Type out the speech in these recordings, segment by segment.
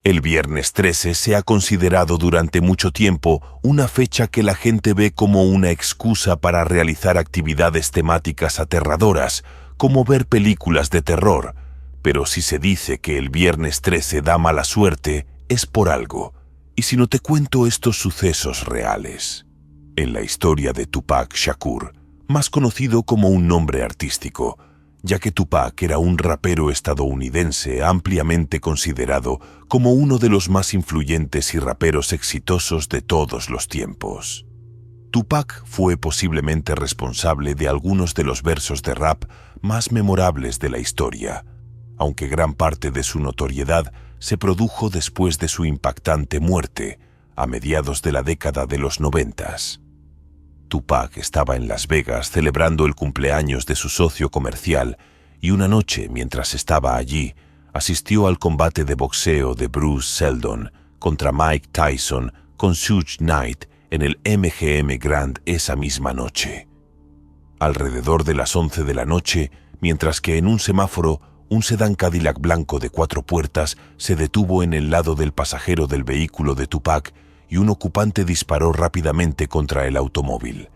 El viernes 13 se ha considerado durante mucho tiempo una fecha que la gente ve como una excusa para realizar actividades temáticas aterradoras, como ver películas de terror. Pero si se dice que el viernes 13 da mala suerte, es por algo. Y si no te cuento estos sucesos reales. En la historia de Tupac Shakur, más conocido como un nombre artístico, ya que Tupac era un rapero estadounidense ampliamente considerado como uno de los más influyentes y raperos exitosos de todos los tiempos. Tupac fue posiblemente responsable de algunos de los versos de rap más memorables de la historia, aunque gran parte de su notoriedad se produjo después de su impactante muerte, a mediados de la década de los 90. Tupac estaba en Las Vegas celebrando el cumpleaños de su socio comercial y una noche, mientras estaba allí, asistió al combate de boxeo de Bruce Seldon contra Mike Tyson con Suge Knight en el MGM Grand esa misma noche. Alrededor de las 11 de la noche, mientras que en un semáforo, un sedán Cadillac blanco de 4 puertas se detuvo en el lado del pasajero del vehículo de Tupac y un ocupante disparó rápidamente contra el automóvil.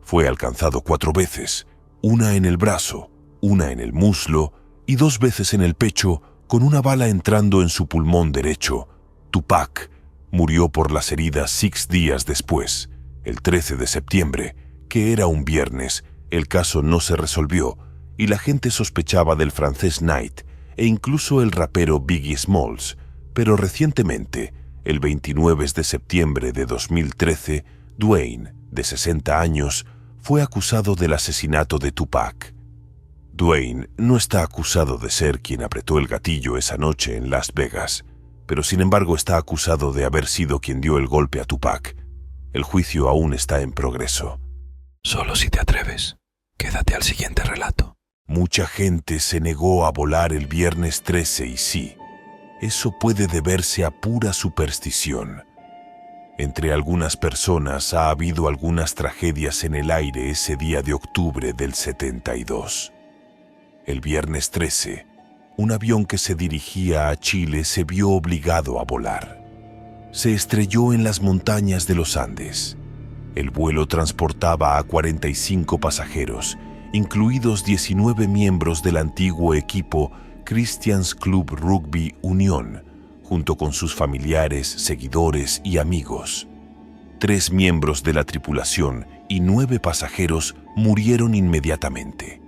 Fue alcanzado 4 veces, una en el brazo, una en el muslo y 2 veces en el pecho, con una bala entrando en su pulmón derecho. Tupac murió por las heridas 6 días después, el 13 de septiembre, que era un viernes. El caso no se resolvió y la gente sospechaba del francés Knight e incluso el rapero Biggie Smalls, pero recientemente, el 29 de septiembre de 2013, Dwayne, de 60 años, fue acusado del asesinato de Tupac. Dwayne no está acusado de ser quien apretó el gatillo esa noche en Las Vegas, pero sin embargo está acusado de haber sido quien dio el golpe a Tupac. El juicio aún está en progreso. Solo si te atreves, quédate al siguiente relato. Mucha gente se negó a volar el viernes 13 y sí, eso puede deberse a pura superstición. Entre algunas personas ha habido algunas tragedias en el aire ese día de octubre del 72. El viernes 13, un avión que se dirigía a Chile se vio obligado a volar. Se estrelló en las montañas de los Andes. El vuelo transportaba a 45 pasajeros, incluidos 19 miembros del antiguo equipo Christians Club Rugby Unión, junto con sus familiares, seguidores y amigos. 3 miembros de la tripulación y 9 pasajeros murieron inmediatamente.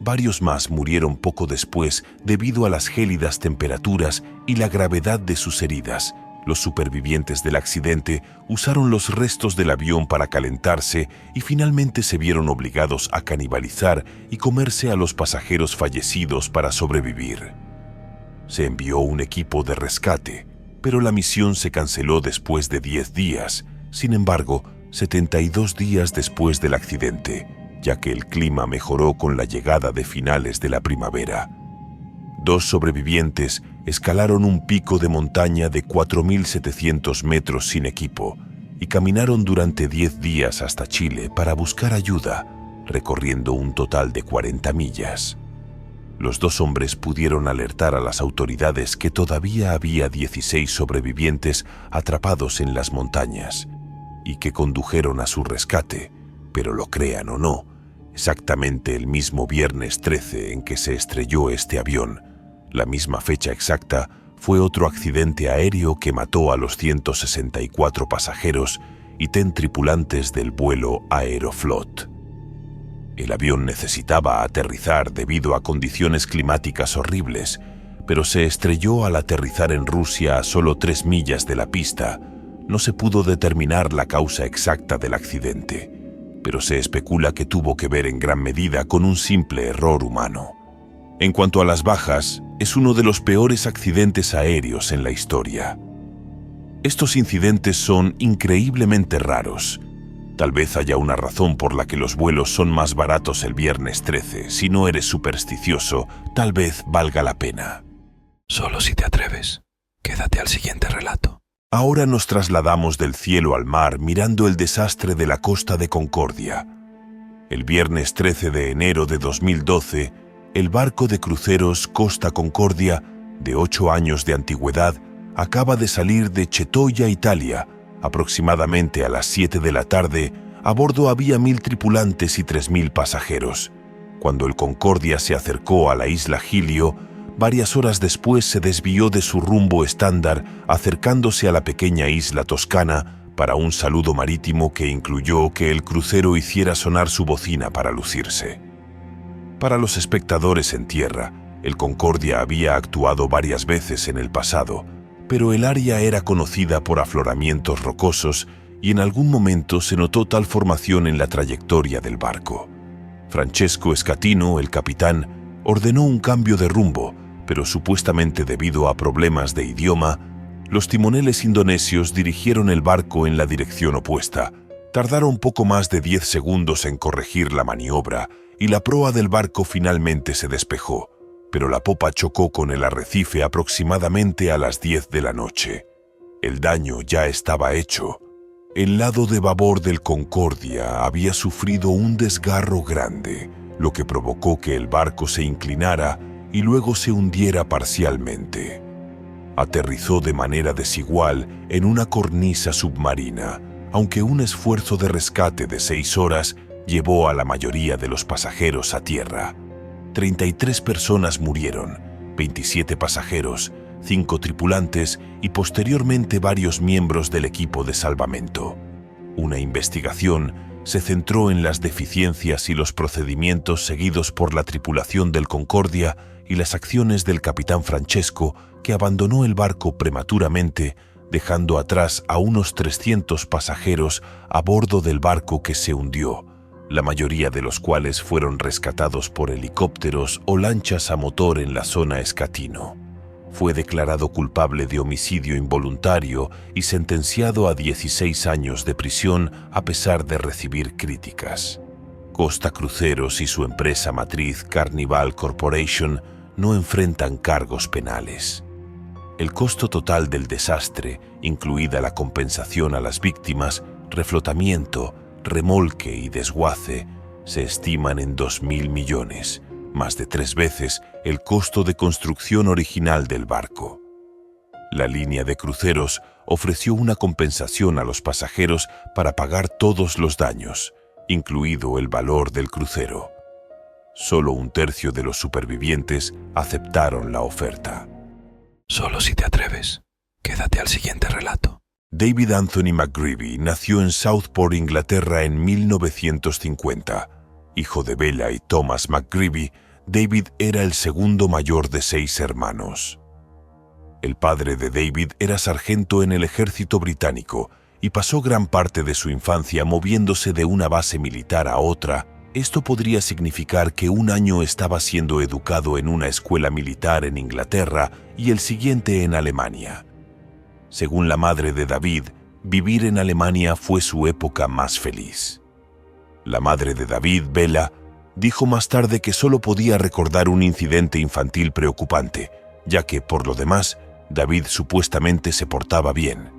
Varios más murieron poco después debido a las gélidas temperaturas y la gravedad de sus heridas. Los supervivientes del accidente usaron los restos del avión para calentarse y finalmente se vieron obligados a canibalizar y comerse a los pasajeros fallecidos para sobrevivir. Se envió un equipo de rescate, pero la misión se canceló después de 10 días. Sin embargo, 72 días después del accidente, ya que el clima mejoró con la llegada de finales de la primavera. 2 sobrevivientes escalaron un pico de montaña de 4.700 metros sin equipo y caminaron durante 10 días hasta Chile para buscar ayuda, recorriendo un total de 40 millas. Los 2 hombres pudieron alertar a las autoridades que todavía había 16 sobrevivientes atrapados en las montañas y que condujeron a su rescate, pero lo crean o no, exactamente el mismo viernes 13 en que se estrelló este avión, la misma fecha exacta, fue otro accidente aéreo que mató a los 164 pasajeros y 10 tripulantes del vuelo Aeroflot. El avión necesitaba aterrizar debido a condiciones climáticas horribles, pero se estrelló al aterrizar en Rusia a solo 3 millas de la pista. No se pudo determinar la causa exacta del accidente, pero se especula que tuvo que ver en gran medida con un simple error humano. En cuanto a las bajas, es uno de los peores accidentes aéreos en la historia. Estos incidentes son increíblemente raros. Tal vez haya una razón por la que los vuelos son más baratos el viernes 13. Si no eres supersticioso, tal vez valga la pena. Solo si te atreves, quédate al siguiente relato. Ahora nos trasladamos del cielo al mar mirando el desastre de la costa de Concordia. El viernes 13 de enero de 2012, el barco de cruceros Costa Concordia, de 8 años de antigüedad, acaba de salir de Cetoia, Italia. Aproximadamente a las 7 de la tarde, a bordo había 1000 tripulantes y 3000 pasajeros. Cuando el Concordia se acercó a la isla Gilio, varias horas después se desvió de su rumbo estándar, acercándose a la pequeña isla toscana para un saludo marítimo que incluyó que el crucero hiciera sonar su bocina para lucirse. Para los espectadores en tierra, el Concordia había actuado varias veces en el pasado, pero el área era conocida por afloramientos rocosos y en algún momento se notó tal formación en la trayectoria del barco. Francesco Scatino, el capitán, ordenó un cambio de rumbo, pero supuestamente debido a problemas de idioma, los timoneles indonesios dirigieron el barco en la dirección opuesta. Tardaron poco más de 10 segundos en corregir la maniobra y la proa del barco finalmente se despejó, pero la popa chocó con el arrecife aproximadamente a las 10 de la noche. El daño ya estaba hecho. El lado de babor del Concordia había sufrido un desgarro grande, lo que provocó que el barco se inclinara y luego se hundiera parcialmente. Aterrizó de manera desigual en una cornisa submarina, aunque un esfuerzo de rescate de 6 horas llevó a la mayoría de los pasajeros a tierra. 33 personas murieron, 27 pasajeros, 5 tripulantes y posteriormente varios miembros del equipo de salvamento. Una investigación se centró en las deficiencias y los procedimientos seguidos por la tripulación del Concordia y las acciones del capitán Francesco, que abandonó el barco prematuramente, dejando atrás a unos 300 pasajeros a bordo del barco que se hundió, la mayoría de los cuales fueron rescatados por helicópteros o lanchas a motor en la zona Scatino. Fue declarado culpable de homicidio involuntario y sentenciado a 16 años de prisión a pesar de recibir críticas. Costa Cruceros y su empresa matriz Carnival Corporation no enfrentan cargos penales. El costo total del desastre, incluida la compensación a las víctimas, reflotamiento, remolque y desguace, se estiman en 2.000 millones, más de 3 veces el costo de construcción original del barco. La línea de cruceros ofreció una compensación a los pasajeros para pagar todos los daños, incluido el valor del crucero. Solo 1/3 de los supervivientes aceptaron la oferta. Solo si te atreves. Quédate al siguiente relato. David Anthony McGreevy nació en Southport, Inglaterra en 1950. Hijo de Bella y Thomas McGreevy, David era el segundo mayor de 6 hermanos. El padre de David era sargento en el ejército británico y pasó gran parte de su infancia moviéndose de una base militar a otra. Esto podría significar que un año estaba siendo educado en una escuela militar en Inglaterra y el siguiente en Alemania. Según la madre de David, vivir en Alemania fue su época más feliz. La madre de David, Bella, dijo más tarde que solo podía recordar un incidente infantil preocupante, ya que, por lo demás, David supuestamente se portaba bien.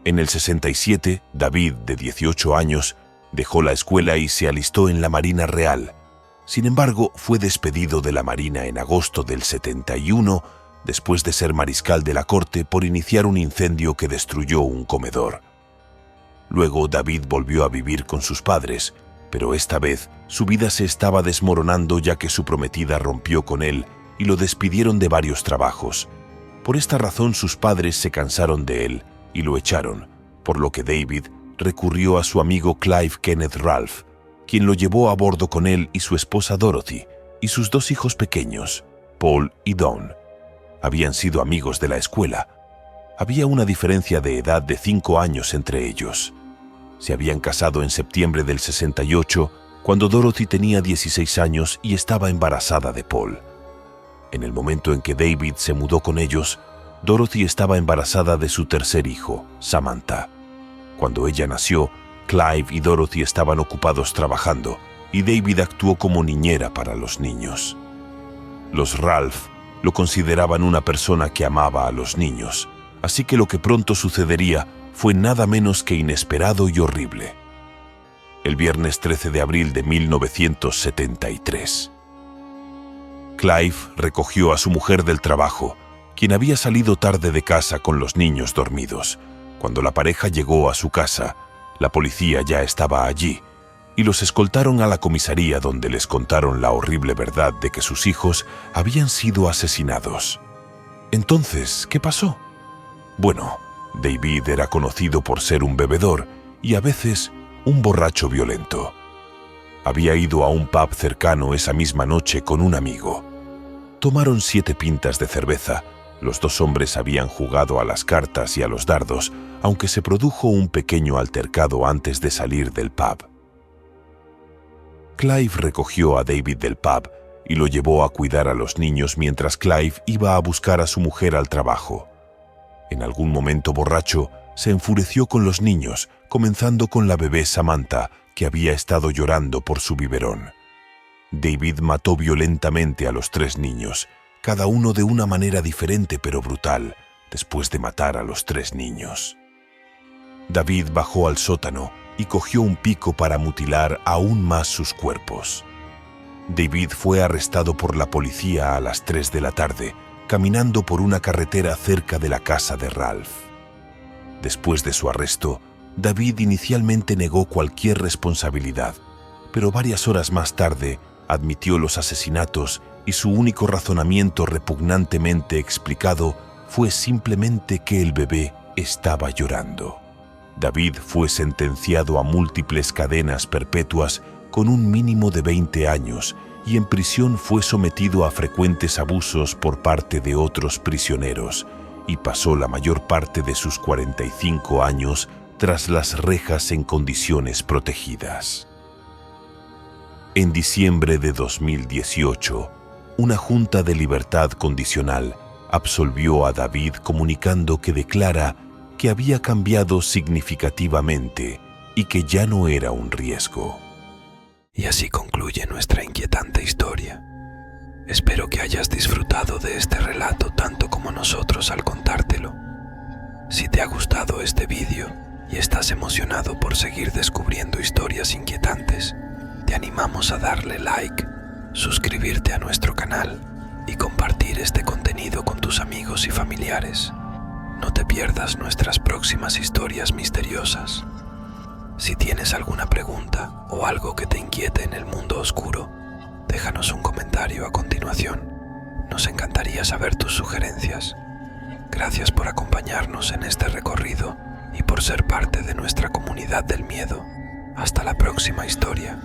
En el 67, David, de 18 años, dejó la escuela y se alistó en la Marina Real. Sin embargo, fue despedido de la Marina en agosto del 71, después de ser mariscal de la corte por iniciar un incendio que destruyó un comedor. Luego David volvió a vivir con sus padres, pero esta vez su vida se estaba desmoronando ya que su prometida rompió con él y lo despidieron de varios trabajos. Por esta razón sus padres se cansaron de él y lo echaron, por lo que David recurrió a su amigo Clive Kenneth Ralph, quien lo llevó a bordo con él y su esposa Dorothy, y sus 2 hijos pequeños, Paul y Dawn. Habían sido amigos de la escuela. Había una diferencia de edad de 5 años entre ellos. Se habían casado en septiembre del 68, cuando Dorothy tenía 16 años y estaba embarazada de Paul. En el momento en que David se mudó con ellos, Dorothy estaba embarazada de su tercer hijo, Samantha. Cuando ella nació, Clive y Dorothy estaban ocupados trabajando y David actuó como niñera para los niños. Los Ralph lo consideraban una persona que amaba a los niños, así que lo que pronto sucedería fue nada menos que inesperado y horrible. El viernes 13 de abril de 1973. Clive recogió a su mujer del trabajo, quien había salido tarde de casa con los niños dormidos. Cuando la pareja llegó a su casa, la policía ya estaba allí y los escoltaron a la comisaría, donde les contaron la horrible verdad de que sus hijos habían sido asesinados. Entonces, ¿qué pasó? Bueno, David era conocido por ser un bebedor y a veces un borracho violento. Había ido a un pub cercano esa misma noche con un amigo. Tomaron 7 pintas de cerveza. Los 2 hombres habían jugado a las cartas y a los dardos, aunque se produjo un pequeño altercado antes de salir del pub. Clive recogió a David del pub y lo llevó a cuidar a los niños mientras Clive iba a buscar a su mujer al trabajo. En algún momento borracho, se enfureció con los niños, comenzando con la bebé Samantha, que había estado llorando por su biberón. David mató violentamente a los 3 niños, cada uno de una manera diferente pero brutal, después de matar a los 3 niños. David bajó al sótano y cogió un pico para mutilar aún más sus cuerpos. David fue arrestado por la policía a las 3 de la tarde, caminando por una carretera cerca de la casa de Ralph. Después de su arresto, David inicialmente negó cualquier responsabilidad, pero varias horas más tarde admitió los asesinatos y su único razonamiento repugnantemente explicado fue simplemente que el bebé estaba llorando. David fue sentenciado a múltiples cadenas perpetuas con un mínimo de 20 años y en prisión fue sometido a frecuentes abusos por parte de otros prisioneros y pasó la mayor parte de sus 45 años tras las rejas en condiciones protegidas. En diciembre de 2018, una junta de libertad condicional absolvió a David, comunicando que declara que había cambiado significativamente y que ya no era un riesgo. Y así concluye nuestra inquietante historia. Espero que hayas disfrutado de este relato tanto como nosotros al contártelo. Si te ha gustado este vídeo y estás emocionado por seguir descubriendo historias inquietantes, te animamos a darle like, suscribirte a nuestro canal y compartir este contenido con tus amigos y familiares. No te pierdas nuestras próximas historias misteriosas. Si tienes alguna pregunta o algo que te inquiete en el mundo oscuro, déjanos un comentario a continuación. Nos encantaría saber tus sugerencias. Gracias por acompañarnos en este recorrido y por ser parte de nuestra comunidad del miedo. Hasta la próxima historia.